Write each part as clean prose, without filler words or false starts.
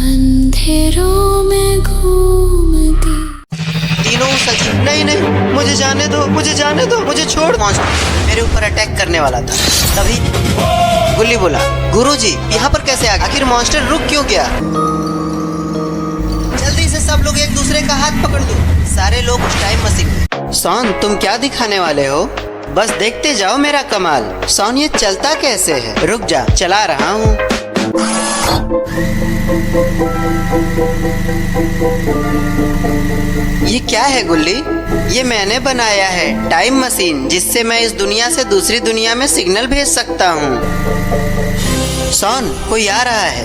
अंधेरों में घूमती। तीनों सच। नहीं नहीं, मुझे जाने दो, मुझे जाने दो, मुझे छोड़। मॉन्स्टर मेरे ऊपर अटैक करने वाला था, तभी गुल्ली बोला, गुरुजी यहाँ पर कैसे आ गए? आखिर मॉन्स्टर रुक क्यों गया? जल्दी से सब लोग एक दूसरे का हाथ पकड़ दो। सारे लोग उस टाइम मशीन में। सॉन तुम क्या दिखाने वाले हो? बस देखते जाओ मेरा कमाल। सॉन ये चलता कैसे है? रुक जा, चला रहा हूँ। ये क्या है गुल्ली? ये मैंने बनाया है टाइम मशीन, जिससे मैं इस दुनिया से दूसरी दुनिया में सिग्नल भेज सकता हूँ। सॉन कोई आ रहा है।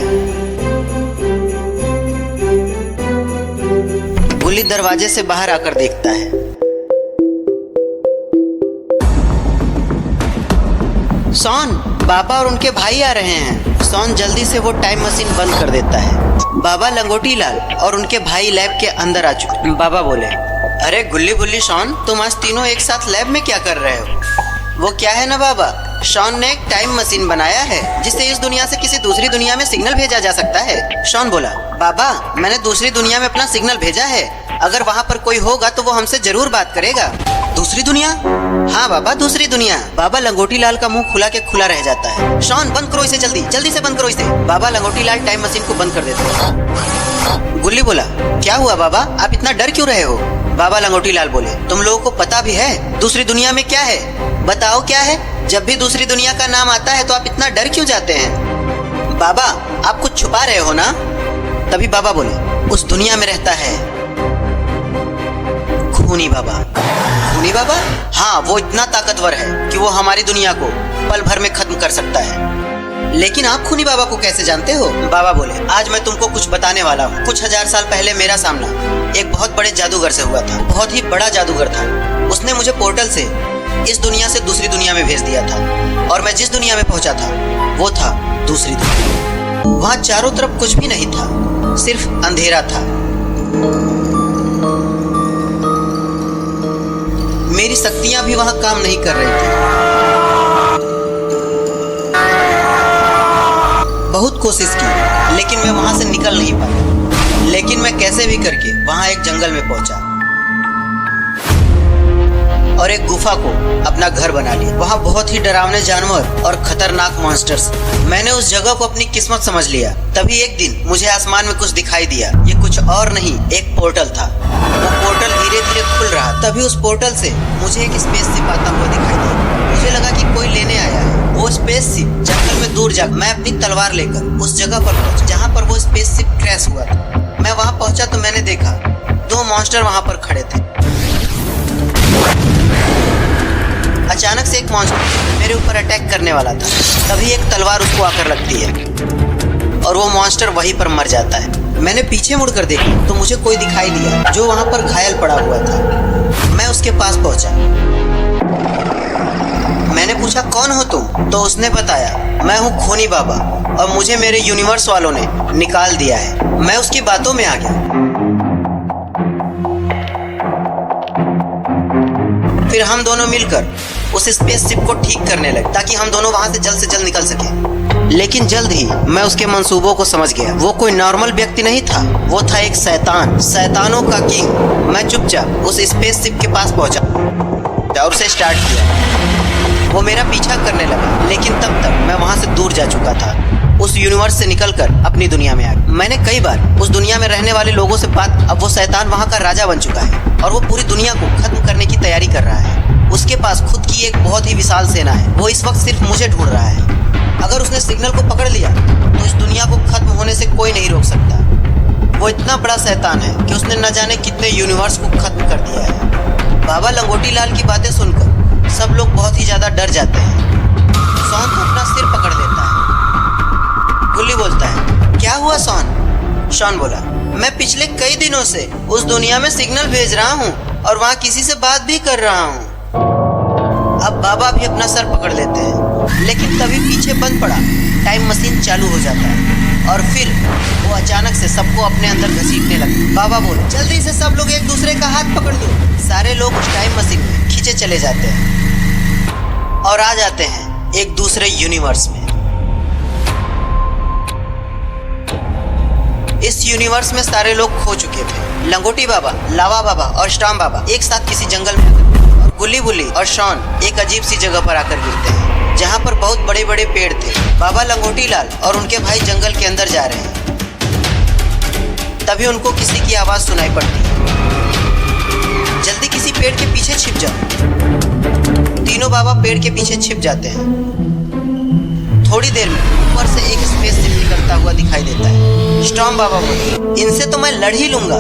गुल्ली दरवाजे से बाहर आकर देखता है। सॉन, बाबा और उनके भाई आ रहे हैं। सॉन जल्दी से वो टाइम मशीन बंद कर देता है। बाबा लंगोटी लाल और उनके भाई लैब के अंदर आ चुके। बाबा बोले, अरे गुल्ली बुल्ली शॉन, तुम आज तीनों एक साथ लैब में क्या कर रहे हो? वो क्या है ना बाबा, शॉन ने एक टाइम मशीन बनाया है जिससे इस दुनिया से किसी दूसरी दुनिया में सिग्नल भेजा जा सकता है। शॉन बोला, बाबा मैंने दूसरी दुनिया में अपना सिग्नल भेजा है, अगर वहाँ पर कोई होगा तो वो हमसे जरूर बात करेगा। दूसरी दुनिया? हाँ बाबा, दूसरी दुनिया। बाबा लंगोटी लाल का मुंह खुला के खुला रह जाता है। शॉन बंद करो इसे, जल्दी जल्दी से बंद करो इसे। बाबा लंगोटी लाल टाइम मशीन को बंद कर देते हैं। गुल्ली बोला, क्या हुआ बाबा, आप इतना डर क्यों रहे हो? बाबा लंगोटी लाल बोले, तुम लोगों को पता भी है दूसरी दुनिया में क्या है? बताओ क्या है? जब भी दूसरी दुनिया का नाम आता है तो आप इतना डर क्यों जाते हैं? बाबा आप कुछ छुपा रहे हो ना? तभी बाबा बोले, उस दुनिया में रहता है खूनी बाबा। खूनी बाबा? हाँ, वो इतना ताकतवर है कि वो हमारी दुनिया को पल भर में खत्म कर सकता है। लेकिन आप खूनी बाबा को कैसे जानते हो? बाबा बोले, आज मैं तुमको कुछ बताने वाला हूँ। कुछ हजार साल पहले मेरा सामना एक बहुत बड़े जादूगर से हुआ था। बहुत ही बड़ा जादूगर था। उसने मुझे पोर्टल से इस दुनिया से दूसरी दुनिया में भेज दिया था, और मैं जिस दुनिया में पहुंचा था वो था दूसरी दुनिया। वहाँ चारों तरफ कुछ भी नहीं था, सिर्फ अंधेरा था। मेरी शक्तियां भी वहां काम नहीं कर रही थी। बहुत कोशिश की, लेकिन मैं वहां से निकल नहीं पाया। लेकिन मैं कैसे भी करके वहां एक जंगल में पहुंचा और एक गुफा को अपना घर बना लिया। वहां बहुत ही डरावने जानवर और खतरनाक मॉन्स्टर्स। मैंने उस जगह को अपनी किस्मत समझ लिया। तभी एक दिन मुझे आसमान में कुछ दिखाई दिया। ये कुछ और नहीं, एक पोर्टल था। वो पोर्टल धीरे धीरे खुल रहा। तभी उस पोर्टल से मुझे एक स्पेसशिप आता हुआ दिखाई दिया। मुझे लगा कि कोई लेने आया है। वो स्पेसशिप जंगल में दूर जा, मैं अपनी तलवार लेकर उस जगह पर पहुंचा जहाँ पर वो स्पेसशिप क्रैश हुआ था। मैं वहाँ पहुंचा तो मैंने देखा दो मॉन्स्टर वहाँ पर खड़े थे। अचानक से एक मॉन्स्टर मेरे ऊपर अटैक करने वाला था। तभी एक तलवार उसको आकर लगती है और वो मॉन्स्टर वहीं पर मर जाता है। मैंने पीछे मुड़कर देखा तो मुझे कोई दिखाई दिया जो वहां पर घायल पड़ा हुआ था। मैं उसके पास पहुंचा। मैंने पूछा, कौन हो तुम? तो उसने बताया, मैं हूँ खूनी बाबा और मुझे मेरे यूनिवर्स वालों ने निकाल दिया है। मैं उसकी बातों में आ गया। फिर हम दोनों मिलकर उस स्पेसशिप को ठीक करने लगे ताकि हम दोनों वहां से जल्द निकल सकें। लेकिन जल्द ही मैं उसके मंसूबों को समझ गया। वो कोई नॉर्मल व्यक्ति नहीं था, वो था एक शैतान, शैतानों का किंग। मैं चुपचाप उस स्पेसशिप के पास पहुंचा और उसे स्टार्ट किया। वो मेरा पीछा करने लगा, लेकिन तब तक मैं वहां से दूर जा चुका था। उस यूनिवर्स से निकलकर अपनी दुनिया में आ गया। मैंने कई बार उस दुनिया में रहने वाले लोगों से बात। अब वो शैतान वहां का राजा बन चुका है और वो पूरी दुनिया को खत्म करने की तैयारी कर रहा है। उसके पास खुद की एक बहुत ही विशाल सेना है। वो इस वक्त सिर्फ मुझे ढूंढ रहा है। अगर उसने सिग्नल को पकड़ लिया तो इस दुनिया को खत्म होने से कोई नहीं रोक सकता। वो इतना बड़ा शैतान है कि उसने न जाने कितने यूनिवर्स को खत्म कर दिया है। बाबा लंगोटी लाल की बातें सुनकर सब लोग बहुत ही ज्यादा डर जाते हैं। सॉन अपना सिर पकड़ लेता है। गुल्ली बोलता है, क्या हुआ सॉन? शॉन बोला, मैं पिछले कई दिनों से उस दुनिया में सिग्नल भेज रहा हूँ और वहाँ किसी से बात भी कर रहा हूँ। अब बाबा भी अपना सर पकड़ लेते हैं, लेकिन तभी पीछे बंद पड़ा टाइम मशीन चालू हो जाता है और फिर वो अचानक से सबको अपने अंदर घसीटने लगता। बाबा बोले, जल्दी से सब लोग एक दूसरे का हाथ पकड़ दो। सारे लोग उस टाइम मशीन में खींचे चले जाते हैं और आ जाते हैं एक दूसरे यूनिवर्स में। इस इस यूनिवर्स में सारे लोग खो चुके थे। लंगोटी बाबा, लावा बाबा और स्टॉर्म बाबा एक साथ किसी जंगल में आकर, और गुल्ली बुल्ली और शॉन एक अजीब सी जगह पर आकर गिरते हैं जहाँ पर बहुत बड़े बड़े पेड़ थे। बाबा लंगोटी लाल और उनके भाई जंगल के अंदर जा रहे हैं। तभी उनको किसी की आवाज सुनाई पड़ती है, जल्दी किसी पेड़ के पीछे छिप जाओ। तीनों बाबा पेड़ के पीछे छिप जाते हैं। थोड़ी देर में ऊपर से एक स्पेसशिप निकलता हुआ दिखाई देता है। स्टॉर्म बाबा बोले, इनसे तो मैं लड़ ही लूंगा।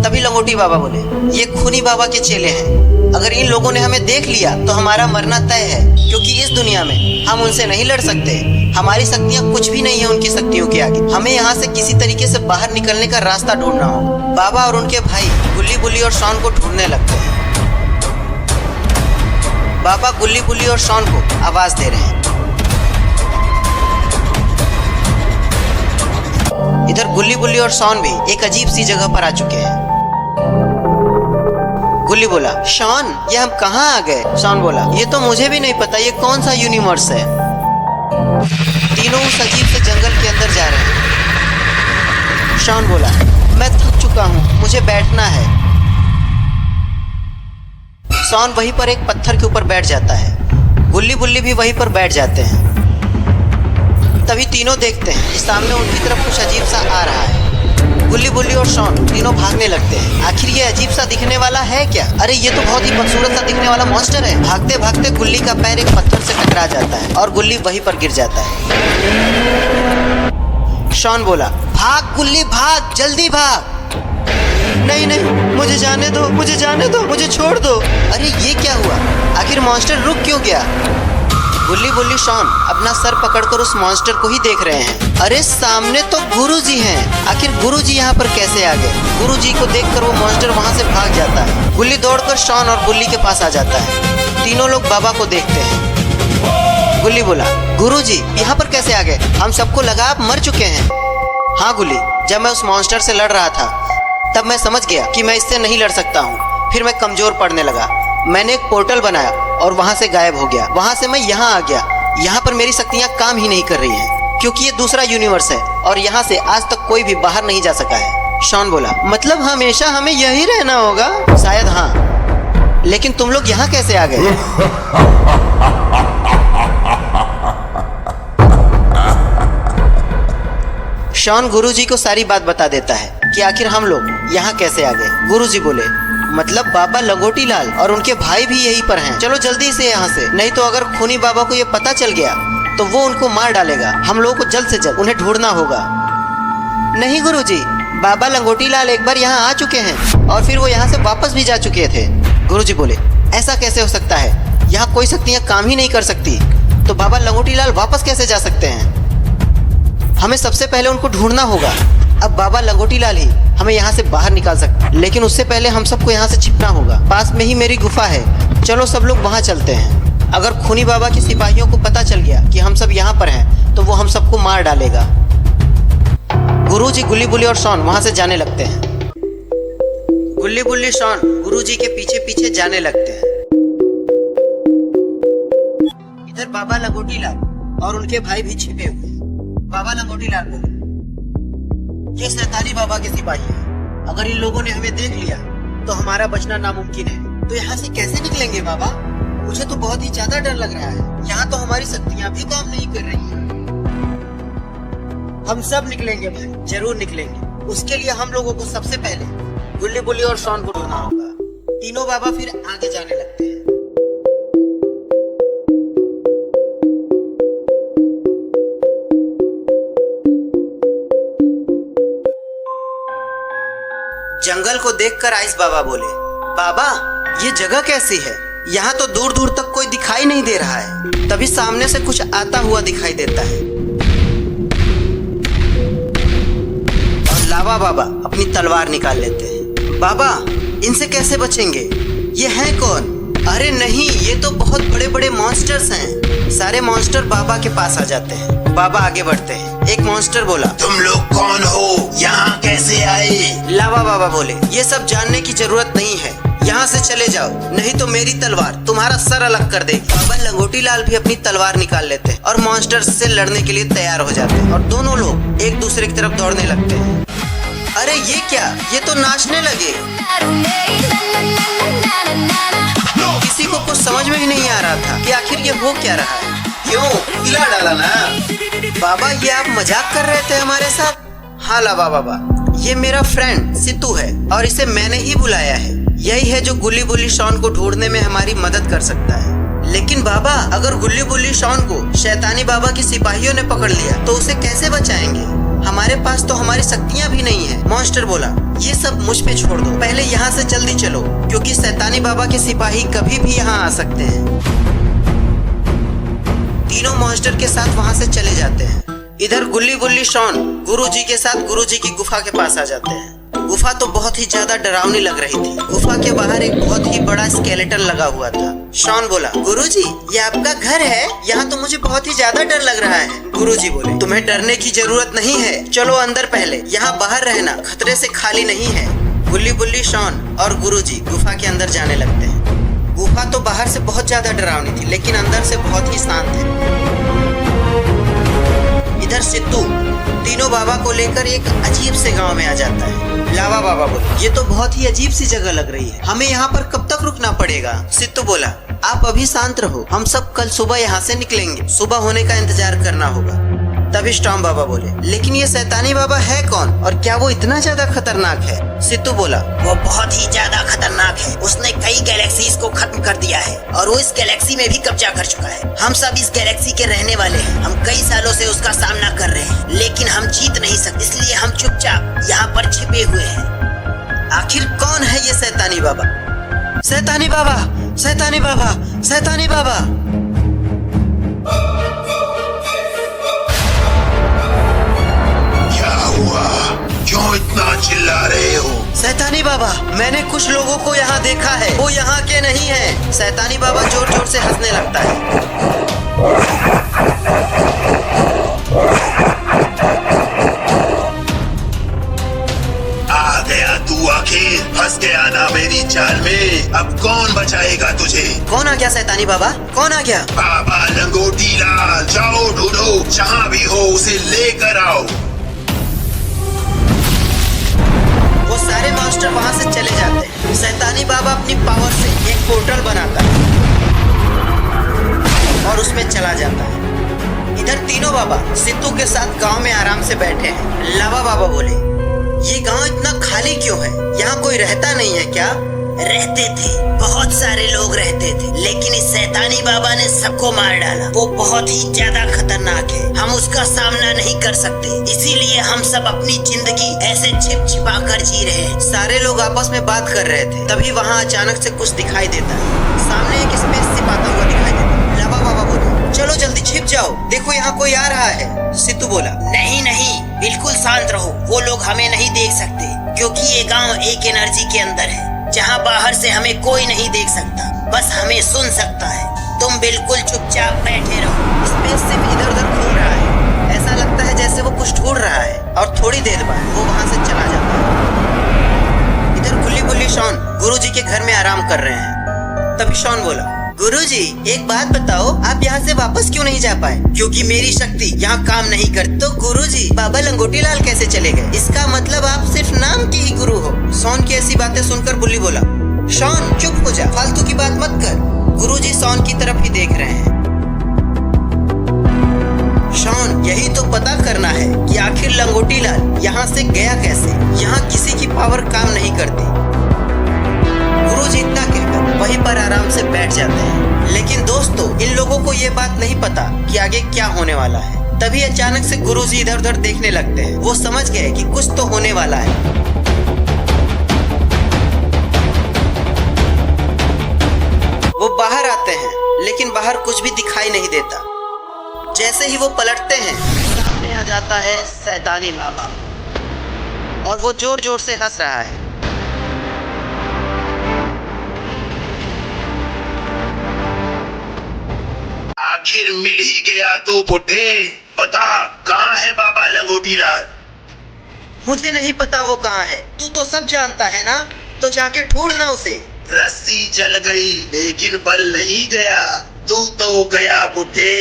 तभी लंगोटी बाबा बोले, ये खूनी बाबा के चेले हैं, अगर इन लोगों ने हमें देख लिया तो हमारा मरना तय है, क्योंकि इस दुनिया में हम उनसे नहीं लड़ सकते। हमारी शक्तियाँ कुछ भी नहीं है उनकी शक्तियों के आगे। हमें यहाँ से किसी तरीके से बाहर निकलने का रास्ता ढूंढना होगा। बाबा और उनके भाई गुल्ली बुल्ली और शॉन को ढूंढने लगते हैं। बाबा गुल्ली बुल्ली और शॉन को आवाज दे रहे हैं। इधर गुल्ली बुल्ली और शॉन भी एक अजीब सी जगह पर आ चुके हैं। गुल्ली बोला, शॉन ये हम कहाँ आ गए? शॉन बोला, ये तो मुझे भी नहीं पता, ये कौन सा यूनिवर्स है। तीनों उस अजीब से जंगल के अंदर जा रहे हैं। शॉन बोला, मैं थक चुका हूँ, मुझे बैठना है। शॉन वहीं पर एक पत्थर के ऊपर बैठ जाता है। गुल्ली बुल्ली भी वहीं पर बैठ जाते हैं। तभी तीनों देखते हैं कि सामने उनकी तरफ कुछ अजीब सा आ रहा है। गुल्ली बुल्ली और शॉन तीनों भागने लगते हैं। आखिर ये अजीब सा दिखने वाला है क्या? अरे ये तो बहुत ही बदसूरत सा दिखने वाला मॉन्स्टर है। भागते भागते गुल्ली का पैर एक पत्थर से टकरा जाता है और गुल्ली वहीं पर गिर जाता है। शॉन बोला, भाग गुल्ली भाग, जल्दी भाग। नहीं नहीं, मुझे जाने दो, मुझे जाने दो, मुझे छोड़ दो। अरे ये क्या हुआ? आखिर मॉन्स्टर रुक क्यों गया? गुल्ली बुल्ली शॉन अपना सर पकड़कर उस मॉन्स्टर को ही देख रहे हैं। अरे सामने तो गुरुजी हैं। आखिर गुरुजी यहाँ पर कैसे आ गए? गुरुजी को देखकर वो मॉन्स्टर वहाँ से भाग जाता है। गुल्ली दौड़कर शॉन और गुल्ली के पास आ जाता है। तीनों लोग बाबा को देखते हैं। गुल्ली बोला, गुरुजी यहाँ पर कैसे आ गए? हम सबको लगा आप मर चुके हैं। हाँ गुल्ली, जब मैं उस मॉन्स्टर से लड़ रहा था तब मैं समझ गया कि मैं इससे नहीं लड़ सकता हूँ। फिर मैं कमजोर पड़ने लगा। मैंने एक पोर्टल बनाया और वहाँ से गायब हो गया। वहाँ से मैं यहाँ आ गया। यहाँ पर मेरी शक्तियाँ काम ही नहीं कर रही हैं, क्योंकि ये दूसरा यूनिवर्स है और यहाँ से आज तक कोई भी बाहर नहीं जा सका है। शॉन बोला, मतलब हमेशा हमें यही रहना होगा? शायद हाँ, लेकिन तुम लोग यहाँ कैसे आ गए? शॉन गुरुजी को सारी बात बता देता है कि आखिर हम लोग यहाँ कैसे आ गए। गुरुजी बोले, मतलब बाबा लंगोटी लाल और उनके भाई भी यहीं पर हैं। चलो जल्दी से यहाँ से, नहीं तो अगर खूनी बाबा को ये पता चल गया तो वो उनको मार डालेगा। हम लोगों को जल्द से जल्द उन्हें ढूंढना होगा। नहीं गुरुजी, बाबा लंगोटी लाल एक बार यहाँ आ चुके हैं और फिर वो यहाँ से वापस भी जा चुके थे। गुरुजी बोले, ऐसा कैसे हो सकता है? यहाँ कोई शक्तियाँ काम ही नहीं कर सकती, तो बाबा लंगोटी लाल वापस कैसे जा सकते हैं? हमें सबसे पहले उनको ढूंढना होगा। अब बाबा लंगोटी लाल ही हमें यहाँ से बाहर निकाल सकते, लेकिन उससे पहले हम सबको यहाँ से छिपना होगा। पास में ही मेरी गुफा है, चलो सब लोग वहाँ चलते हैं। अगर खूनी बाबा के सिपाहियों को पता चल गया कि हम सब यहाँ पर हैं तो वो हम सबको मार डालेगा। गुरुजी, गुल्ली बुल्ली और शॉन वहाँ से जाने लगते हैं। गुल्ली बुल्ली शॉन गुरुजी के पीछे पीछे जाने लगते हैं। इधर बाबा लंगोटी लाल और उनके भाई भी छिपे हुए हैं। बाबा लंगोटी लाल बोले, ये शैतानी बाबा के सिपाही हैं। अगर इन लोगों ने हमें देख लिया तो हमारा बचना नामुमकिन है। तो यहाँ से कैसे निकलेंगे बाबा? मुझे तो बहुत ही ज्यादा डर लग रहा है। यहाँ तो हमारी शक्तियाँ भी काम नहीं कर रही हैं। हम सब निकलेंगे भाई, जरूर निकलेंगे। उसके लिए हम लोगों को सबसे पहले गुल्ली बुल्ली और शॉन को ढूंढना होगा। तीनों बाबा फिर आगे जाने लगते हैं। जंगल को देखकर आइस बाबा बोले, बाबा ये जगह कैसी है? यहाँ तो दूर दूर तक कोई दिखाई नहीं दे रहा है। तभी सामने से कुछ आता हुआ दिखाई देता है और लावा बाबा अपनी तलवार निकाल लेते हैं। बाबा इनसे कैसे बचेंगे? ये हैं कौन? अरे नहीं, ये तो बहुत बड़े बड़े मॉन्स्टर्स हैं। सारे मॉन्स्टर बाबा के पास आ जाते हैं। बाबा आगे बढ़ते हैं। एक मॉन्स्टर बोला, तुम लोग कौन हो? यहाँ कैसे आए? लावा बाबा बोले, ये सब जानने की जरूरत नहीं है, यहाँ से चले जाओ, नहीं तो मेरी तलवार तुम्हारा सर अलग कर देगी। बाबा लंगोटी लाल भी अपनी तलवार निकाल लेते हैं और मॉन्स्टर से लड़ने के लिए तैयार हो जाते हैं और दोनों लोग एक दूसरे की तरफ दौड़ने लगते हैं। अरे ये क्या, ये तो नाचने लगे। किसी को कुछ समझ में ही नहीं आ रहा था कि आखिर ये हो क्या रहा है। क्यों, हिला डाला ना। बाबा ये आप मजाक कर रहे थे हमारे साथ? हाँ लावा बाबा, ये मेरा फ्रेंड सितू है और इसे मैंने ही बुलाया है। यही है जो गुल्ली बुल्ली शॉन को ढूंढने में हमारी मदद कर सकता है। लेकिन बाबा, अगर गुल्ली बुल्ली शॉन को शैतानी बाबा के सिपाहियों ने पकड़ लिया तो उसे कैसे बचाएंगे? हमारे पास तो हमारी शक्तियाँ भी नहीं है। मॉन्स्टर बोला, ये सब मुझ पे छोड़ दो, पहले यहाँ से जल्दी चलो, क्योंकि शैतानी बाबा के सिपाही कभी भी यहाँ आ सकते हैं। तीनों मॉन्स्टर के साथ वहाँ से चले जाते हैं। इधर गुल्ली बुल्ली शॉन गुरुजी के साथ गुरुजी की गुफा के पास आ जाते हैं। गुफा तो बहुत ही ज्यादा डरावनी लग रही थी। गुफा के बाहर एक बहुत ही बड़ा स्केलेटन लगा हुआ था। शॉन बोला, गुरुजी ये आपका घर है? यहाँ तो मुझे बहुत ही ज्यादा डर लग रहा है। गुरुजी बोले, तुम्हें डरने की जरूरत नहीं है, चलो अंदर पहले, यहाँ बाहर रहना खतरे से खाली नहीं है। गुल्ली बुल्ली शॉन और गुरुजी गुफा के अंदर जाने लगते हैं। गुफा तो बाहर से बहुत ज्यादा डरावनी थी, लेकिन अंदर से बहुत ही शांत है। इधर सिद्धू तीनों बाबा को लेकर एक अजीब से गांव में आ जाता है। लावा बाबा बोले, ये तो बहुत ही अजीब सी जगह लग रही है, हमें यहाँ पर कब तक रुकना पड़ेगा? सिद्धू बोला, आप अभी शांत रहो, हम सब कल सुबह यहाँ से निकलेंगे, सुबह होने का इंतजार करना होगा। तभी स्टॉर्म बाबा बोले, लेकिन ये शैतानी बाबा है कौन और क्या वो इतना ज्यादा खतरनाक है? सिद्धू बोला, वो बहुत ही ज्यादा खतरनाक है। उसने कई गैलेक्सीज को खत्म कर दिया है और वो इस गैलेक्सी में भी कब्जा कर चुका है। हम सब इस गैलेक्सी के रहने वाले हैं। हम कई सालों से उसका सामना कर रहे हैं, लेकिन हम जीत नहीं सकते, इसलिए हम चुपचाप यहाँ पर छिपे हुए हैं। आखिर कौन है ये शैतानी बाबा? शैतानी बाबा, शैतानी बाबा, शैतानी बाबा। क्यों इतना चिल्ला रहे हो? शैतानी बाबा, मैंने कुछ लोगों को यहाँ देखा है, वो यहाँ के नहीं है। शैतानी बाबा जोर जोर से हंसने लगता है। आ गया तू आखिर, फंस गया ना मेरी चाल में। अब कौन बचाएगा तुझे? कौन आ गया शैतानी बाबा? कौन आ गया? बाबा लंगोटी लाल, जाओ ढूंढो, जहाँ भी हो उसे लेकर आओ। वो सारे मास्टर वहाँ से चले जाते हैं। शैतानी बाबा अपनी पावर से एक पोर्टल बनाता है और उसमें चला जाता है। इधर तीनों बाबा सिद्धू के साथ गांव में आराम से बैठे हैं। लावा बाबा बोले, ये गांव इतना खाली क्यों है? यहाँ कोई रहता नहीं है क्या? रहते थे, बहुत सारे लोग रहते थे, लेकिन इस शैतानी बाबा ने सबको मार डाला। वो बहुत ही ज्यादा खतरनाक है, हम उसका सामना नहीं कर सकते, इसीलिए हम सब अपनी जिंदगी ऐसे छिप छिपा कर जी रहे हैं। सारे लोग आपस में बात कर रहे थे, तभी वहाँ अचानक से कुछ दिखाई देता है। सामने एक स्पेसशिप आता हुआ दिखाई देता है। लावा बाबा बोले, चलो जल्दी छिप जाओ, देखो यहाँ कोई आ रहा है। सिद्धू बोला, नहीं नहीं, बिल्कुल शांत रहो, वो लोग हमें नहीं देख सकते, क्योंकि ये गाँव एक एनर्जी के अंदर है, जहाँ बाहर से हमें कोई नहीं देख सकता, बस हमें सुन सकता है। तुम बिल्कुल चुपचाप बैठे रहो। स्पेसशिप इधर उधर घूम रहा है, ऐसा लगता है जैसे वो कुछ ढूंढ रहा है, और थोड़ी देर बाद वो वहाँ से चला जाता है। इधर गुल्ली बुल्ली शॉन गुरुजी के घर में आराम कर रहे हैं। तभी शॉन बोला, गुरुजी एक बात बताओ, आप यहाँ से वापस क्यों नहीं जा पाए? क्योंकि मेरी शक्ति यहाँ काम नहीं करती। तो गुरुजी बाबा लंगोटी लाल कैसे चले गए? इसका मतलब आप सिर्फ नाम के ही गुरु हो। शॉन की ऐसी बातें सुनकर बुल्ली बोला, शॉन चुप हो जा, फालतू की बात मत कर। गुरुजी शॉन की तरफ ही देख रहे हैं। शॉन, यही तो पता करना है कि आखिर लंगोटी लाल यहाँ से गया कैसे। यहाँ किसी की पावर काम नहीं करती। गुरुजी इतना कहकर वहीं पर आराम से बैठ जाते हैं। लेकिन दोस्तों, इन लोगों को ये बात नहीं पता कि आगे क्या होने वाला है। तभी अचानक से गुरुजी इधर उधर देखने लगते हैं। वो समझ गए कि कुछ तो होने वाला है। वो बाहर आते हैं, लेकिन बाहर कुछ भी दिखाई नहीं देता। जैसे ही वो पलटते हैं, सामने आ जाता है शैतानी बाबा, और वो जोर जोर से हंस रहा है। आखिर मिल ही गया तो बुड्ढे, बता कहाँ है बाबा लंगोटी लाल? मुझे नहीं पता वो कहाँ है, तू तो सब जानता है ना, तो जाके ढूंढना उसे। रस्सी चल गई लेकिन बल नहीं गया, तू तो गया बुड्ढे।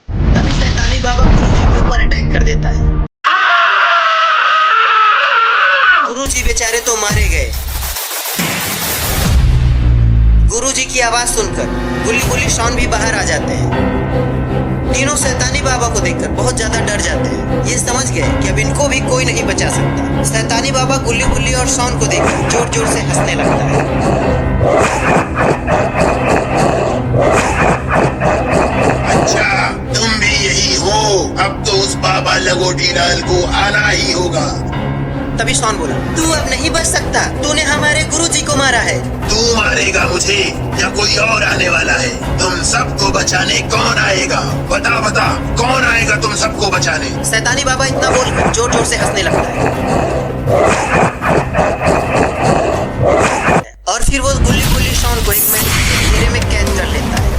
तभी शैतानी बाबा गुरुजी के ऊपर अटैक कर देता है। गुरुजी बेचारे तो मारे गए। गुरुजी की आवाज सुनकर गुल्ली गुल्ली शॉन भी बाहर आ जाते हैं। तीनों शैतानी बाबा को देखकर बहुत ज्यादा डर जाते हैं। ये समझ गए कि अब इनको भी कोई नहीं बचा सकता। शैतानी बाबा गुल्ली गुल्ली और शॉन को देखकर जोर जोर से हंसने लगता है। अच्छा, तुम भी यही हो। अब तो उस बाबा लंगोटी लाल को आना ही होगा। तभी शॉन बोला, तू अब नहीं बच सकता, तूने हमारे गुरुजी को मारा है। तू मारेगा मुझे या कोई और आने वाला है? तुम सबको बचाने कौन आएगा? बता बता, कौन आएगा तुम सबको बचाने? शैतानी बाबा इतना बोलकर जोर जोर से हंसने लगता है और फिर वो गुल्ली गुल्ली शॉन को एक महल घेरे में कैद कर लेता है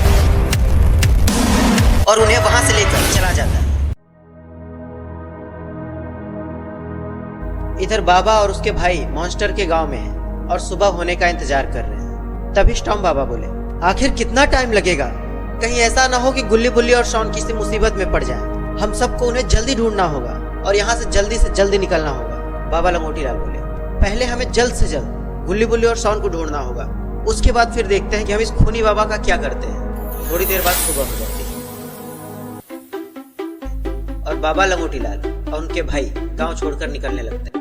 और उन्हें वहां से लेकर चला जाता है। इधर बाबा और उसके भाई मॉन्स्टर के गांव में हैं और सुबह होने का इंतजार कर रहे हैं। तभी स्टॉर्म बाबा बोले, आखिर कितना टाइम लगेगा? कहीं ऐसा ना हो कि गुल्ली बुल्ली और शॉन किसी मुसीबत में पड़ जाएं। हम सबको उन्हें जल्दी ढूंढना होगा और यहाँ से जल्दी निकलना होगा। बाबा लंगोटी लाल बोले, पहले हमें जल्द से जल्द गुल्ली बुल्ली और शॉन को ढूंढना होगा, उसके बाद फिर देखते हैं कि हम इस खूनी बाबा का क्या करते हैं। थोड़ी देर बाद सुबह हो जाती है और बाबा लंगोटी लाल और उनके भाई गाँव छोड़कर निकलने लगते हैं।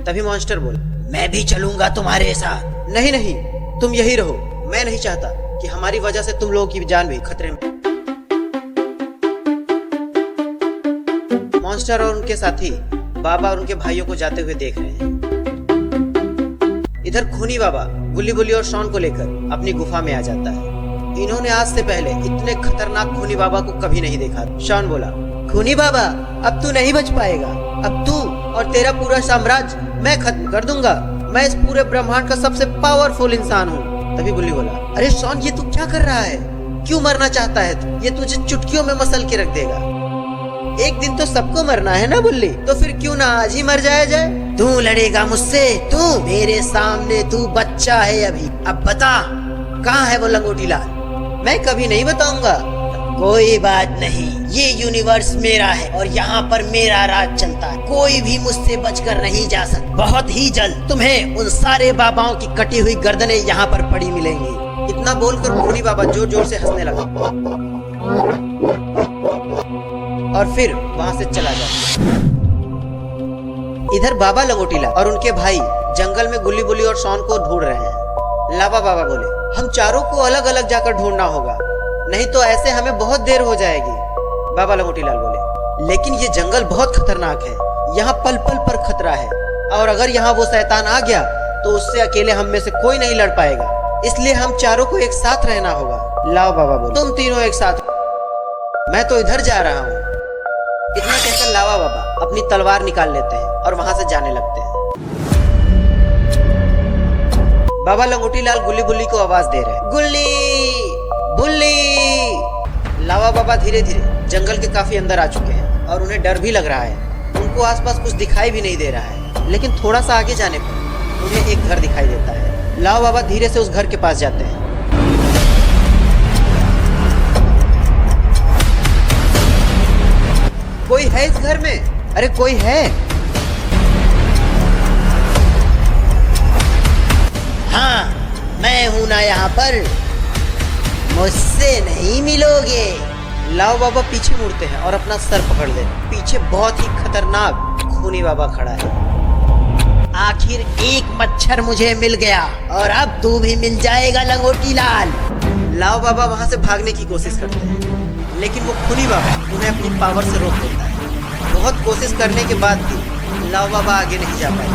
तभी मॉन्स्टर बोला, मैं भी चलूंगा तुम्हारे साथ। नहीं नहीं, तुम यही रहो। मैं नहीं चाहता कि हमारी वजह से तुम लोगों की जान भी खतरे में। मॉन्स्टर और उनके साथी बाबा और उनके भाइयों को जाते हुए देख रहे हैं। इधर खूनी बाबा गुल्ली बुल्ली और शॉन को लेकर अपनी गुफा में आ जाता है। इन्होंने आज से पहले इतने खतरनाक खूनी बाबा को कभी नहीं देखा। शॉन बोला, खूनी बाबा अब तू नहीं बच पाएगा। अब तू और तेरा पूरा साम्राज्य मैं खत्म कर दूंगा। मैं इस पूरे ब्रह्मांड का सबसे पावरफुल इंसान हूँ। तभी गुल्ली बोला, अरे शॉन ये तू क्या कर रहा है? क्यों मरना चाहता है तू? ये तुझे चुटकियों में मसल के रख देगा। एक दिन तो सबको मरना है ना बुल्ली, तो फिर क्यों ना आज ही मर जाया जाए? तू लड़ेगा मुझसे? तू मेरे सामने, तू बच्चा है अभी। अब बता, कहाँ है वो लंगोटी लाल? मैं कभी नहीं बताऊंगा। कोई बात नहीं, ये यूनिवर्स मेरा है और यहाँ पर मेरा राज चलता है। कोई भी मुझसे बचकर नहीं जा सकता। बहुत ही जल्द तुम्हें उन सारे बाबाओं की कटी हुई गर्दनें यहाँ पर पड़ी मिलेंगी। इतना बोलकर खूनी बाबा जोर जोर से हंसने लगा और फिर वहाँ से चला जाता। इधर बाबा लंगोटी लाल और उनके भाई जंगल में गुल्ली बुल्ली और शॉन को ढूंढ रहे हैं। लावा बाबा बोले, हम चारों को अलग अलग जाकर ढूंढना होगा, नहीं तो ऐसे हमें बहुत देर हो जाएगी। बाबा लंगोटी लाल बोले, लेकिन ये जंगल बहुत खतरनाक है, यहाँ पल पल पर खतरा है और अगर यहाँ वो शैतान आ गया तो उससे अकेले हम में से कोई नहीं लड़ पाएगा, इसलिए हम चारों को एक साथ रहना होगा। लाओ बाबा बोले, तुम तीनों एक साथ, मैं तो इधर जा रहा हूँ। इतना कहकर लावा बाबा अपनी तलवार निकाल लेते हैं और वहां से जाने लगते हैं। बाबा लंगोटी लाल गुल्ली बुल्ली को आवाज दे रहे हैं, गुल्ली बुल्ली। लावा बाबा धीरे धीरे जंगल के काफी अंदर आ चुके हैं और उन्हें डर भी लग रहा है। उनको आसपास कुछ दिखाई भी नहीं दे रहा है, लेकिन थोड़ा सा आगे जाने पर उन्हें एक घर दिखाई देता है। लावा बाबा धीरे से उस घर के पास जाते हैं। कोई है इस घर में? अरे कोई है? हाँ, मैं हूँ ना यहाँ पर, मुझसे नहीं मिलोगे। लाओ बाबा पीछे मुड़ते हैं और अपना सर पकड़ लेते हैं। पीछे बहुत ही खतरनाक खूनी बाबा खड़ा है। आखिर एक मच्छर मुझे मिल गया और अब तू भी मिल जाएगा लंगोटी लाल। लाओ बाबा वहां से भागने की कोशिश करते हैं, लेकिन वो खूनी बाबा उन्हें अपनी पावर से रोक देता है। बहुत कोशिश करने के बाद भी लाओ बाबा आगे नहीं जा पाए।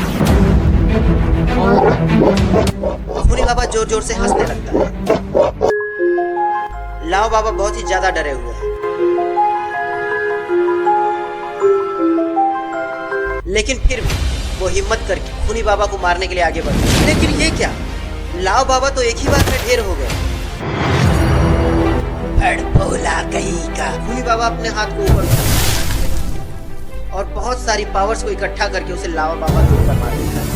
खूनी बाबा जोर जोर से हंसने लगता है। लाओ बाबा बहुत ही ज्यादा डरे हुए हैं, लेकिन फिर भी वो हिम्मत करके खूनी बाबा को मारने के लिए आगे बढ़े। लेकिन ये क्या, लाओ बाबा तो एक ही बार में ढेर हो गए। भोला कहीं का। खूनी बाबा अपने हाथ को ऊपर उठाते और बहुत सारी पावर्स को इकट्ठा करके उसे लावा बाबा के ऊपर मार देता है।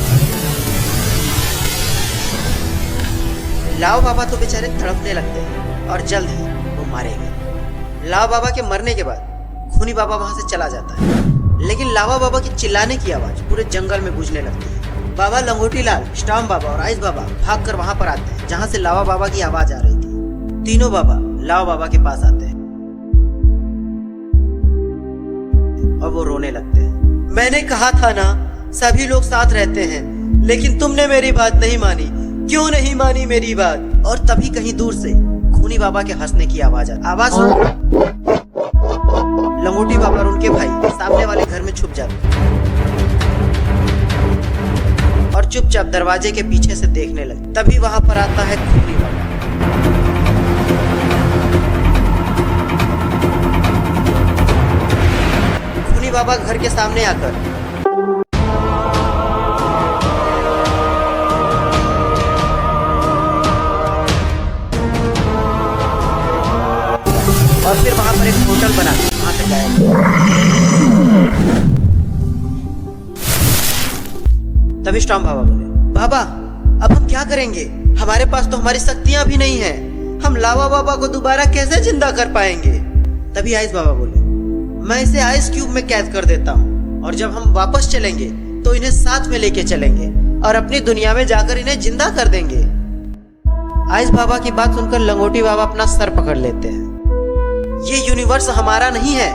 लावा बाबा तो बेचारे तड़पने लगते हैं और जल्द ही वो मारे गए। लावा बाबा के मरने के बाद खूनी बाबा वहां से चला जाता है। लेकिन लावा बाबा की चिल्लाने की आवाज पूरे जंगल में गूंजने लगती है। बाबा लंगोटी लाल, स्टॉर्म बाबा और आइस बाबा भागकर वहां पर आते हैं जहां से लावा बाबा की आवाज आ रही थी। तीनों बाबा लावा बाबा के पास आते हैं और वो रोने लगते हैं। मैंने कहा था ना, सभी लोग साथ रहते हैं, लेकिन तुमने मेरी बात नहीं मानी। क्यों नहीं मानी मेरी बात? और तभी कहीं दूर से खूनी बाबा के हंसने की आवाज आती। आवाज लंगोटी बाबा और उनके भाई सामने वाले घर में छुप जाते और चुपचाप दरवाजे के पीछे से देखने लगे। तभी वहां पर आता है खूनी बाबा। खूनी बाबा घर के सामने आकर और फिर वहां पर एक होटल बना वहां से गायब। तभी स्टॉर्म बाबा बोले, बाबा अब हम क्या करेंगे? हमारे पास तो हमारी शक्तियां भी नहीं है। हम लावा बाबा को दोबारा कैसे जिंदा कर पाएंगे? तभी आइस बाबा बोले, मैं इसे आइस क्यूब में कैद कर देता हूँ और जब हम वापस चलेंगे तो इन्हें साथ में लेके चलेंगे और अपनी दुनिया में जाकर इन्हें जिंदा कर देंगे। आइस बाबा की बात सुनकर लंगोटी बाबा अपना सर पकड़ लेते हैं। ये यूनिवर्स हमारा नहीं है,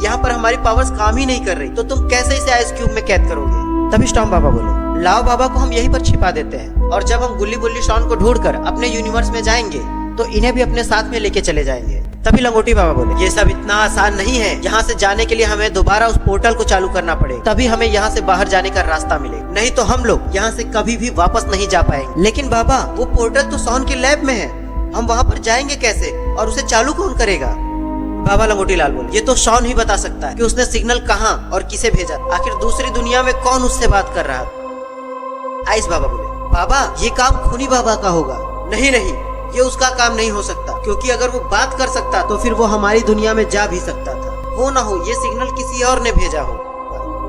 यहाँ पर हमारी पावर्स काम ही नहीं कर रही, तो तुम कैसे इसे आइस क्यूब में कैद करोगे? तभी स्टॉर्म बाबा बोले, लाव बाबा को हम यहीं पर छिपा देते हैं और जब हम गुल्ली बुल्ली शॉन को ढूंढकर अपने यूनिवर्स में जाएंगे तो इन्हें भी अपने साथ में लेके चले जाएंगे। तभी लंगोटी बाबा बोले, ये सब इतना आसान नहीं है। यहाँ से जाने के लिए हमें दोबारा उस पोर्टल को चालू करना पड़ेगा, तभी हमें यहाँ से बाहर जाने का रास्ता मिलेगा, नहीं तो हम लोग यहाँ से कभी भी वापस नहीं जा पाएंगे। लेकिन बाबा, वो पोर्टल तो शॉन के लैब में है, हम वहाँ पर जाएंगे कैसे और उसे चालू कौन करेगा? बाबा लंगोटी लाल बोले, ये तो शॉन ही बता सकता है कि उसने सिग्नल कहाँ और किसे भेजा। आखिर दूसरी दुनिया में कौन उससे बात कर रहा था? आइस बाबा बोले, बाबा ये काम खूनी बाबा का होगा। नहीं नहीं, ये उसका काम नहीं हो सकता, क्योंकि अगर वो बात कर सकता तो फिर वो हमारी दुनिया में जा भी सकता था। हो ना हो ये सिग्नल किसी और ने भेजा हो,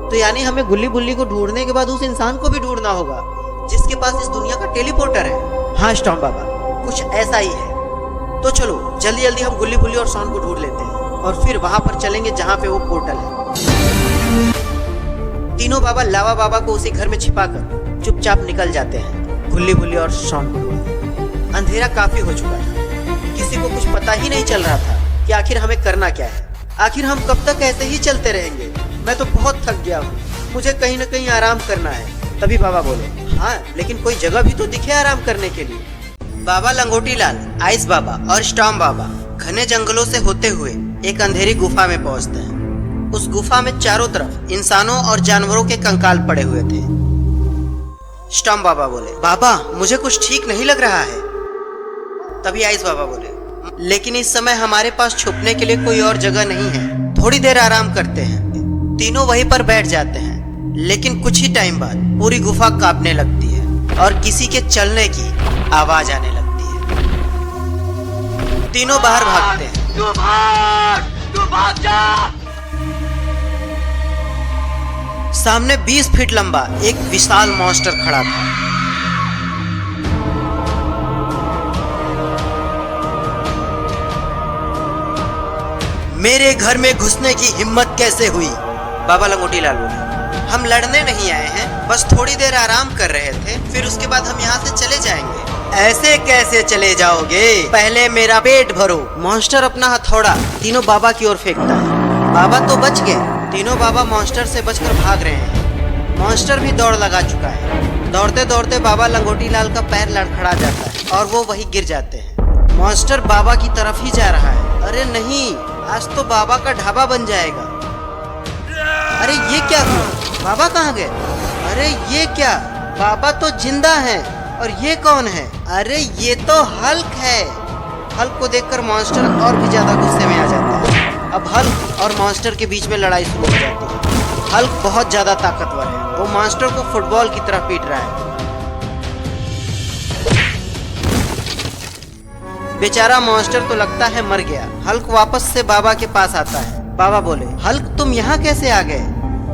तो यानी हमें गुल्ली बुल्ली को ढूंढने के बाद उस इंसान को भी ढूंढना होगा जिसके पास इस दुनिया का टेलीपोर्टर है। हाँ स्टॉर्म बाबा, कुछ ऐसा ही है। तो चलो जल्दी जल्दी हम गुल्ली बुल्ली और शॉन को ढूंढ लेते हैं और फिर वहां पर चलेंगे जहां पे वो पोर्टल है। तीनों बाबा लावा बाबा को उसी घर में छिपाकर चुपचाप निकल जाते हैं गुल्ली बुल्ली और शॉन को ढूंढ। अंधेरा काफी हो चुका था, किसी को कुछ पता ही नहीं चल रहा था कि आखिर हमें करना क्या है। आखिर हम कब तक ऐसे ही चलते रहेंगे? मैं तो बहुत थक गया हूँ, मुझे कहीं न कहीं आराम करना है। तभी बाबा बोले, हाँ लेकिन कोई जगह भी तो दिखे आराम करने के लिए। बाबा लंगोटी लाल, आइस बाबा और स्टॉर्म बाबा घने जंगलों से होते हुए एक अंधेरी गुफा में पहुंचते हैं। उस गुफा में चारों तरफ इंसानों और जानवरों के कंकाल पड़े हुए थे। स्टॉर्म बाबा बोले, बाबा मुझे कुछ ठीक नहीं लग रहा है। तभी आइस बाबा बोले, लेकिन इस समय हमारे पास छुपने के लिए कोई और जगह नहीं है, थोड़ी देर आराम करते हैं। तीनों वहीं पर बैठ जाते हैं, लेकिन कुछ ही टाइम बाद पूरी गुफा कांपने लगती है और किसी के चलने की आवाज आने लगती है। तीनों बाहर भागते हैं। तू भाग जा। सामने 20 फीट लंबा एक विशाल मॉन्स्टर खड़ा था। मेरे घर में घुसने की हिम्मत कैसे हुई? बाबा लंगोटी लाल बोले, हम लड़ने नहीं आए हैं, बस थोड़ी देर आराम कर रहे थे, फिर उसके बाद हम यहाँ से चले जाएंगे। ऐसे कैसे चले जाओगे? पहले मेरा पेट भरो। मॉन्स्टर अपना हथौड़ा तीनों बाबा की ओर फेंकता है। बाबा तो बच गए। तीनों बाबा मॉन्स्टर से बचकर भाग रहे हैं। मॉन्स्टर भी दौड़ लगा चुका है। दौड़ते दौड़ते बाबा लंगोटी लाल का पैर लड़खड़ा जाता है और वो वहीं गिर जाते हैं। मॉन्स्टर बाबा की तरफ ही जा रहा है। अरे नहीं, आज तो बाबा का ढाबा बन जाएगा। अरे ये क्या हुआ? बाबा कहाँ गए? अरे ये क्या, बाबा तो जिंदा हैं। और ये कौन है? अरे ये तो हल्क है। हल्क को देखकर मॉन्स्टर और भी ज्यादा गुस्से में आ जाता है। अब हल्क और मॉन्स्टर के बीच में लड़ाई शुरू हो जाती है। हल्क बहुत ज्यादा ताकतवर है, वो मॉन्स्टर को फुटबॉल की तरह पीट रहा है। बेचारा मॉन्स्टर तो लगता है मर गया। हल्क वापस से बाबा के पास आता है। बाबा बोले, हल्क तुम यहाँ कैसे आ गए?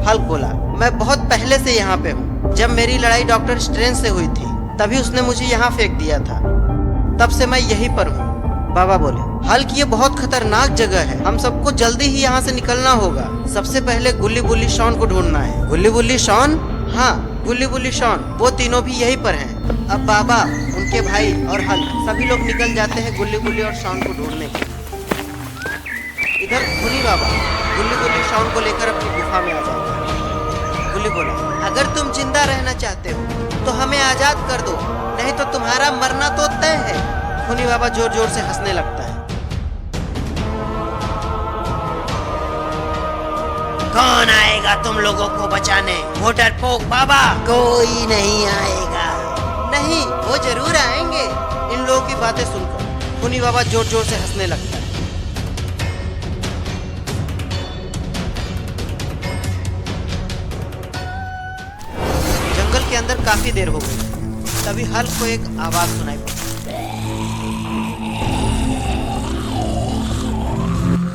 हल्क बोला, मैं बहुत पहले से यहाँ पे हूँ। जब मेरी लड़ाई डॉक्टर स्ट्रेंज से हुई थी तभी उसने मुझे यहाँ फेंक दिया था, तब से मैं यहीं पर हूँ। बाबा बोले, हल्क ये बहुत खतरनाक जगह है, हम सबको जल्दी ही यहाँ से निकलना होगा। सबसे पहले गुल्ली बुल्ली शॉन को ढूंढना है। गुल्ली बुल्ली शॉन? हाँ, गुल्ली बुल्ली शॉन, वो तीनों भी यहीं पर हैं। अब बाबा, उनके भाई और हल्क सभी लोग निकल जाते हैं गुल्ली बुल्ली और शॉन को ढूंढने के लिए। इधर खूनी बाबा गुल्ली बुल्ली शॉन को लेकर अपनी गुफा में आ जाता है। गुल्ली बोला, अगर तुम जिंदा रहना चाहते हो तो हमें आजाद कर दो, नहीं तो तुम्हारा मरना तो तय है। खूनी बाबा जोर जोर से हंसने लगता है। कौन आएगा तुम लोगों को बचाने? वो डरपोक बाबा? कोई नहीं आएगा। नहीं, वो जरूर आएंगे। इन लोगों की बातें सुनकर खूनी बाबा जोर जोर से हंसने लगता है। जंगल के अंदर काफी देर हो गई, तभी हल्क को एक आवाज सुनाई पड़ी।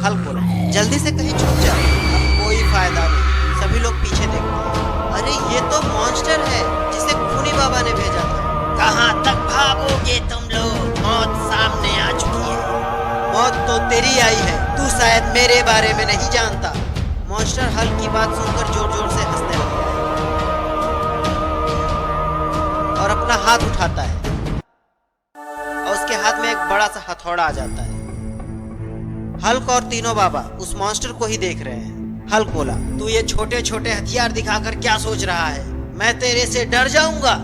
हल्क बोला, जल्दी से कहीं छुप जा, अब कोई फायदा नहीं। सभी लोग पीछे देखते हैं। अरे ये तो मॉन्स्टर है जिसे खूनी बाबा ने भेजा था। कहाँ तक भागोगे तुम लोग? मौत सामने आ चुकी है। मौत तो तेरी आई है, तू शायद मेरे बारे में नहीं जानता। मॉन्स्टर हल्क की बात सुनकर जोर जोर से हंसने लगता है और अपना हाथ उठाता है और उसके हाथ में एक बड़ा सा हथौड़ा आ जाता है। हल्क और तीनों बाबा उस मॉन्स्टर को ही देख रहे हैं। हल्क बोला, तू ये छोटे छोटे हथियार दिखाकर क्या सोच रहा है? मैं तेरे से डर जाऊंगा?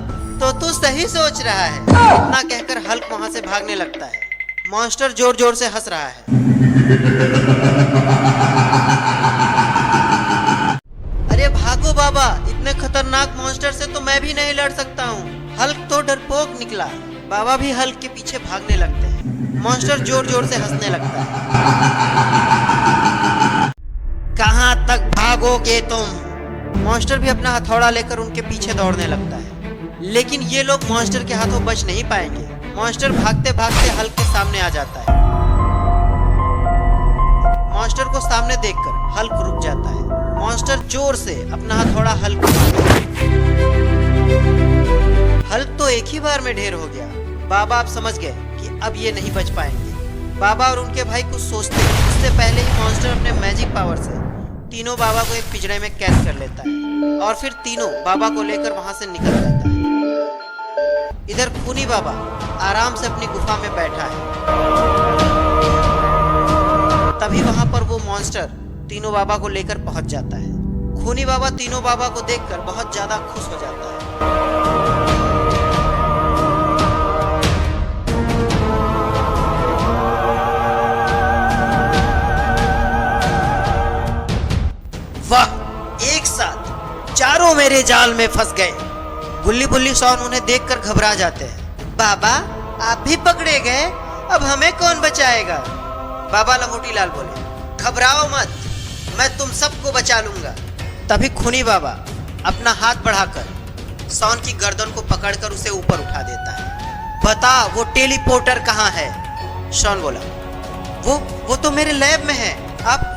तो तू सही सोच रहा है। इतना कहकर हल्क वहां से भागने लगता है। मॉन्स्टर जोर जोर से हंस रहा है। अरे भागो बाबा, इतने खतरनाक मॉन्स्टर से तो मैं भी नहीं लड़ सकता हूँ। हल्क तो डरपोक निकला। बाबा भी हल्क के पीछे भागने लगते हैं। मॉन्स्टर जोर जोर से हंसने लगता है। कहाँ तक भागोगे तुम? मॉन्स्टर भी अपना हथौड़ा लेकर उनके पीछे दौड़ने लगता है, लेकिन ये लोग मॉन्स्टर के हाथों बच नहीं पाएंगे। मॉन्स्टर भागते भागते हल्क के सामने आ जाता है। मॉन्स्टर को सामने देखकर हल्क रुक जाता है। मॉन्स्टर जोर से अपना हथौड़ा हल्क तो एक ही बार में ढेर हो गया। बाबा आप समझ गए कि अब ये नहीं बच पाएंगे। बाबा और उनके भाई कुछ सोचते हैं। इससे पहले ही मॉन्स्टर अपने मैजिक पावर से तीनों बाबा को एक पिंजरे में कैद कर लेता है और फिर तीनों बाबा को लेकर वहां से निकल जाता है। इधर खूनी बाबा आराम से अपनी गुफा में बैठा है। तभी वहां पर वो मॉन्स्टर तीनों बाबा को लेकर पहुंच जाता है। खूनी बाबा तीनों बाबा को देखकर बहुत ज्यादा खुश हो जाता है। वाह, एक साथ चारों मेरे जाल में फंस गए। गुल्ली बुल्ली शॉन उन्हें देखकर घबरा जाते हैं। बाबा आप भी पकड़े गए, अब हमें कौन बचाएगा? बाबा लंगोटी लाल बोले, घबराओ मत, मैं तुम सबको बचा लूंगा। तभी खूनी बाबा अपना हाथ बढ़ाकर शॉन की गर्दन को पकड़कर उसे ऊपर उठा देता है। बता वो टेलीपोर्टर कहाँ है? शॉन बोला, वो तो मेरे लैब में है।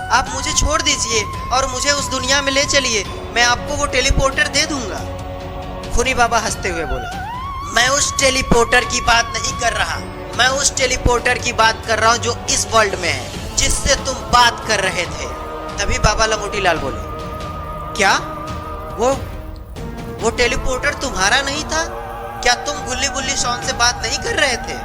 आप मुझे छोड़ दीजिए और मुझे उस दुनिया में ले चलिए, मैं आपको वो टेलीपोर्टर दे दूंगा। खूनी बाबा हंसते हुए बोला, मैं उस टेलीपोर्टर की बात नहीं कर रहा, मैं उस टेलीपोर्टर की बात कर रहा हूँ जो इस वर्ल्ड में है, जिससे तुम बात कर रहे थे। तभी बाबा लंगोटी लाल बोले, क्या वो टेलीपोर्टर तुम्हारा नहीं था? क्या तुम गुल्ली बुल्ली शॉन से बात नहीं कर रहे थे?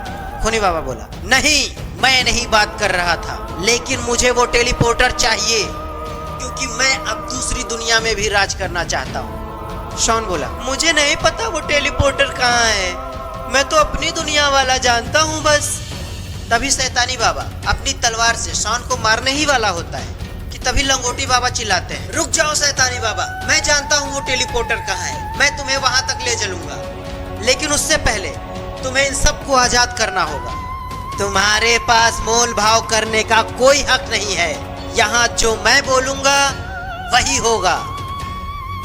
खूनी बाबा बोला, नहीं, मैं नहीं बात कर रहा था, लेकिन मुझे वो टेलीपोर्टर चाहिए क्योंकि मैं अब दूसरी दुनिया में भी राज करना चाहता हूँ। शॉन बोला, मुझे नहीं पता वो टेलीपोर्टर कहाँ है, मैं तो अपनी दुनिया वाला जानता हूँ बस। तभी शैतानी बाबा अपनी तलवार से शॉन को मारने ही वाला होता है कि तभी लंगोटी बाबा चिल्लाते हैं, रुक जाओ शैतानी बाबा, मैं जानता हूँ वो टेलीपोर्टर कहाँ है, मैं तुम्हें वहां तक ले चलूंगा, लेकिन उससे पहले तुम्हें इन सबको आजाद करना होगा। तुम्हारे पास मोल भाव करने का कोई हक नहीं है, यहाँ जो मैं बोलूंगा वही होगा।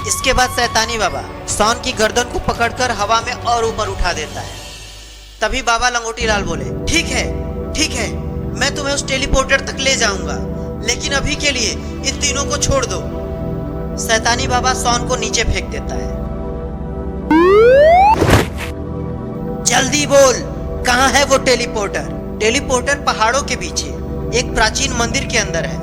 इसके बाद शैतानी बाबा शॉन की गर्दन को पकड़कर हवा में और ऊपर उठा देता है। तभी बाबा लंगोटी लाल बोले, ठीक है, मैं तुम्हें उस टेलीपोर्टर तक ले जाऊंगा, लेकिन अभी के लिए इन तीनों को छोड़ दो। शैतानी बाबा शॉन को नीचे फेंक देता है। जल्दी बोल, कहाँ है वो टेलीपोर्टर? टेलीपोर्टर पहाड़ों के पीछे एक प्राचीन मंदिर के अंदर है,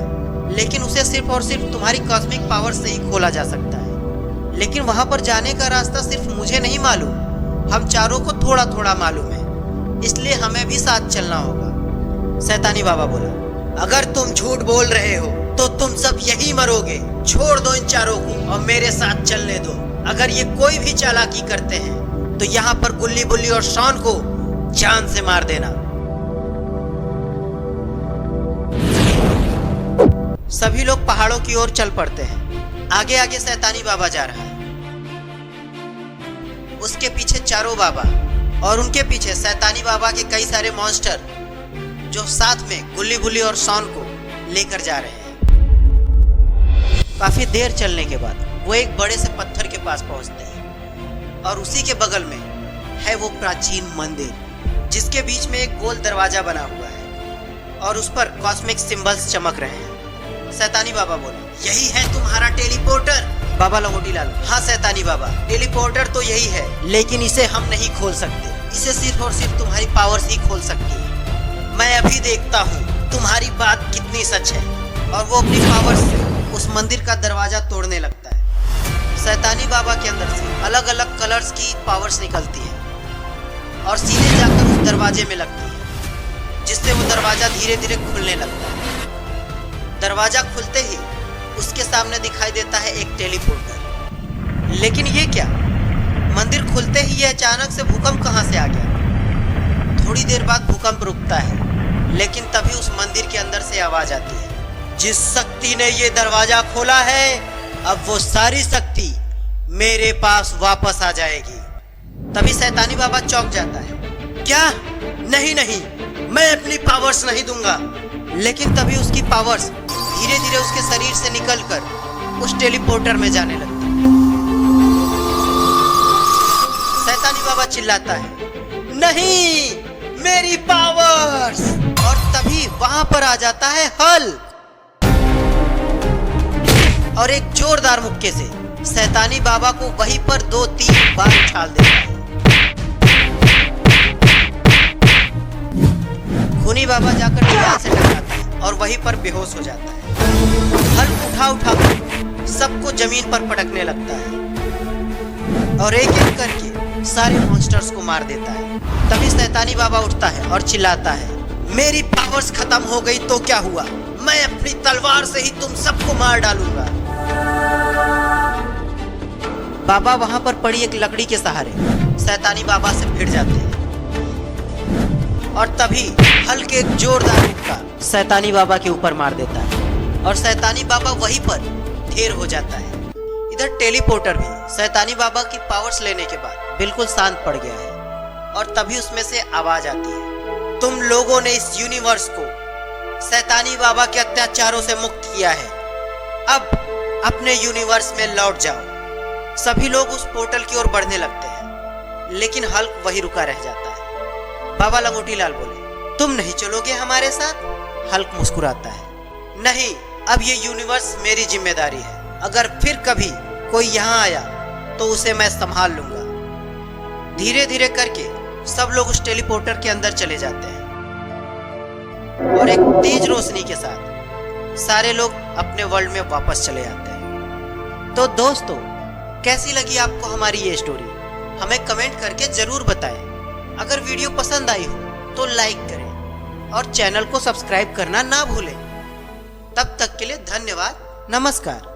लेकिन उसे सिर्फ और सिर्फ तुम्हारी कॉस्मिक पावर से ही खोला जा सकता है। लेकिन वहां पर जाने का रास्ता सिर्फ मुझे नहीं मालूम, हम चारों को थोड़ा थोड़ा मालूम है, इसलिए हमें भी साथ चलना होगा। शैतानी बाबा बोला, अगर तुम झूठ बोल रहे हो तो तुम सब यही मरोगे। छोड़ दो इन चारों को और मेरे साथ चलने दो। अगर ये कोई भी चालाकी करते हैं तो यहाँ पर गुल्ली बुल्ली और शॉन को जान से मार देना। सभी लोग पहाड़ों की ओर चल पड़ते हैं। आगे आगे शैतानी बाबा जा रहा है, उसके पीछे चारों बाबा और उनके पीछे शैतानी बाबा के कई सारे मॉन्स्टर जो साथ में गुल्ली बुल्ली और शॉन को लेकर जा रहे हैं। काफी देर चलने के बाद वो एक बड़े से पत्थर के पास पहुंचते हैं और उसी के बगल में है वो प्राचीन मंदिर जिसके बीच में एक गोल दरवाजा बना हुआ है और उस पर कॉस्मिक सिंबल्स चमक रहे हैं। शैतानी बाबा बोले, यही है तुम्हारा टेलीपोर्टर? बाबा लंगोटी लाल, हाँ शैतानी बाबा, टेलीपोर्टर तो यही है, लेकिन इसे हम नहीं खोल सकते। इसे सिर्फ और सिर्फ तुम्हारी पावर्स ही खोल सकती है। मैं अभी देखता हूँ तुम्हारी बात कितनी सच है। और वो अपनी पावर्स से उस मंदिर का दरवाजा तोड़ने लगता है। शैतानी बाबा के अंदर से अलग अलग कलर्स की पावर्स निकलती है और सीधे जाकर उस दरवाजे में लगती है, जिससे वो दरवाजा धीरे धीरे खुलने लगता है। दरवाजा खुलते ही उसके सामने दिखाई देता है एक टेलीपोर्टर। लेकिन ये क्या, मंदिर खुलते ही ये अचानक से भूकंप कहाँ से आ गया? थोड़ी देर बाद भूकंप रुकता है, लेकिन तभी उस मंदिर के अंदर से आवाज आती है, जिस शक्ति ने ये दरवाजा खोला है अब वो सारी शक्ति मेरे पास वापस आ जाएगी। तभी शैतानी बाबा चौंक जाता है, क्या? नहीं नहीं, मैं अपनी पावर्स नहीं दूंगा। लेकिन तभी उसकी पावर्स धीरे धीरे उसके शरीर से निकलकर उस टेलीपोर्टर में जाने लगती है। शैतानी बाबा चिल्लाता है, नहीं, मेरी पावर्स! और तभी वहां पर आ जाता है हल्क और एक जोरदार मुक्के से शैतानी बाबा को वहीं पर 2-3 बार उछाल देता है। खूनी बाबा जाकर दीवार से टकराता है और वहीं पर बेहोश हो जाता है। हल्क उठा सबको जमीन पर पटकने लगता है और एक एक करके सारे मॉन्स्टर्स को मार देता है। तभी शैतानी बाबा उठता है और चिल्लाता है, मेरी पावर्स खत्म हो गई तो क्या हुआ? मैं अपनी तलवार से ही तुम सबको मार डालूंगा। बाबा वहां पर पड़ी एक लकड़ी के सहारे शैतानी बाबा से भिड़ जाते हैं और तभी हल्क एक जोरदार मुक्का शैतानी बाबा के ऊपर मार देता है और शैतानी बाबा वहीं पर ढेर हो जाता है। इधर टेलीपोर्टर भी शैतानी बाबा की पावर्स लेने के बाद बिल्कुल शांत पड़ गया है और तभी उसमें से आवाज आती है, तुम लोगों ने इस यूनिवर्स को शैतानी बाबा के अत्याचारों से मुक्त किया है, अब अपने यूनिवर्स में लौट जाओ। सभी लोग उस पोर्टल की ओर बढ़ने लगते हैं, लेकिन हल्क वहीं रुका रह जाता है। बाबा लंगोटी लाल बोले, तुम नहीं चलोगे हमारे साथ? हल्क मुस्कुराता है, नहीं, अब ये यूनिवर्स मेरी जिम्मेदारी है। अगर फिर कभी कोई यहाँ आया तो उसे मैं संभाल लूंगा। धीरे धीरे करके सब लोग उस टेलीपोर्टर के अंदर चले जाते हैं और एक तेज रोशनी के साथ सारे लोग अपने वर्ल्ड में वापस चले आते हैं। तो दोस्तों, कैसी लगी आपको हमारी ये स्टोरी? हमें कमेंट करके जरूर बताएं। अगर वीडियो पसंद आई हो तो लाइक करें और चैनल को सब्सक्राइब करना ना भूलें। तब तक के लिए धन्यवाद, नमस्कार।